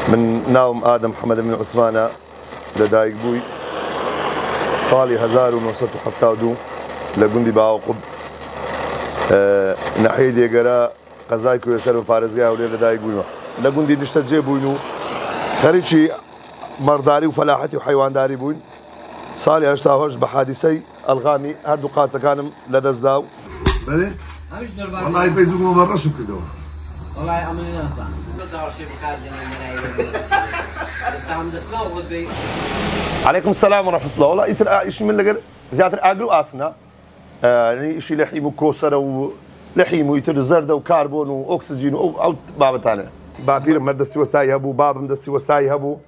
من ناوم آدم محمد بن عثمان لدايق بوي صالي 1972 لقندي باوقب نحيي ديقرا قزايكو يسر وفارزقا ولي لدايق بوي لقندي دشتجي بوينو خريجي مرداري وفلاحتي وحيوان داري بوين صالي اشتاهوش بحادثي الغامي هردو قاسة كانم لدزداو بله؟ والله يفيزوك مبرشوا كده والله عملنا اصلا بدور شيء بقادنا من عليكم السلام ورحمة الله. والله يتر إيش من لقر زيادة أجلو أصلا يعني إشي لحيم وكوسرة ولحيم ويتر زردة وكربون وأكسجين أو باب تاني بابير مدرستي وستاي هبو باب مدرستي وستاي هبو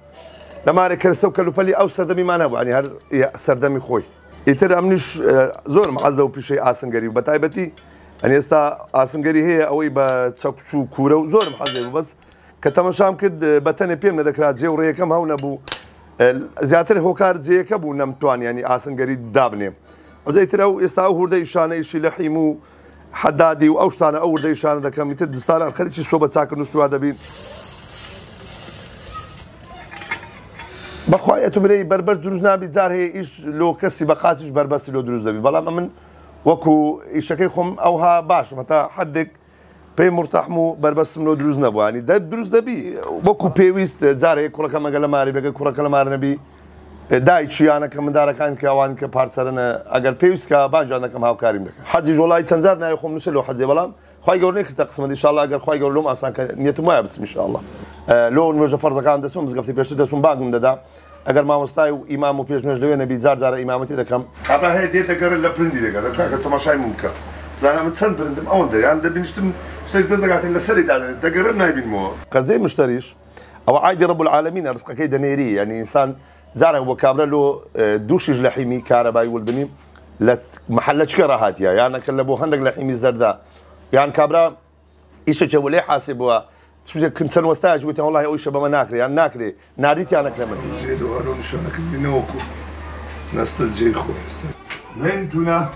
لما ركرستو كلو بلي أو سردمي ما نبو يعني هر سردمي خوي يتر أمنيش زور معزة وبشي آسنجري وبتايبتي يعني استا آسنجري هي أوي بتشكشو كورة وزور محزة بس كتمشام كد بتني بيم ندكرات زي وريه كم هون أبو زياتر هوكار زي كبو نمتوان يعني آسنجري دابني وزي ترى يستاو هردا إشانة إشي لحيمو حدادي وأوشتانة أو هردا إشانة ده كم يتد دستار الخليج الصوبة ساكن نشتو هذا بين بخوايا تمري بربر دروز نبي زار هي إيش لو كسي بقاتش بربس لو دروز نبي بلا من وكو إيشكيخم أوها باش متى حدك بي مرتاحمو بربس منو دروز نبو يعني ده دروز نبي وكو بيويست زار هي كورا كما قال ماري بقى كورا كلام نبي دايتشي أنا كم دارا كان كوان كبارسرنا أجر بيويست كبانج أنا كم هاو كاريم ده حد جولاي تنزرنا يخم نسلو حد زي بلام خواي يقولني كتقسم إن شاء الله أجر خواي يقول لهم أصلا نيت ما يبس إن شاء الله لون وجه فرز كان دسم مزقفتي بيشتى دسم باق من ده اگر ما مستای و امام و پیش نجدوی نبی زار امامتی دکم. ابله هی دیت اگر لبرندی دکه دکه تماشای ممکن. زنم متسن برندم آن ده يعني ده بنشتم سجزة قاعدين لسري ده دقرنا يبين مو. قزي مشتريش أو عادي رب العالمين رزقك كيد نيري يعني إنسان زاره وكامرة له دوش لحيمي كهرباء يولدني لا محلش كراهات يعني كلبو هندق لحيمي زردا يعني كابرا إيش جولي حاسبوا شو كنت سنة واستاج قلت والله أوي شباب ما ناكري يعني ناكري ناديتي أنا كلامك. زيدوا قالوا إن شاء الله كل منوكو ناس تجي خوي. زين تونا.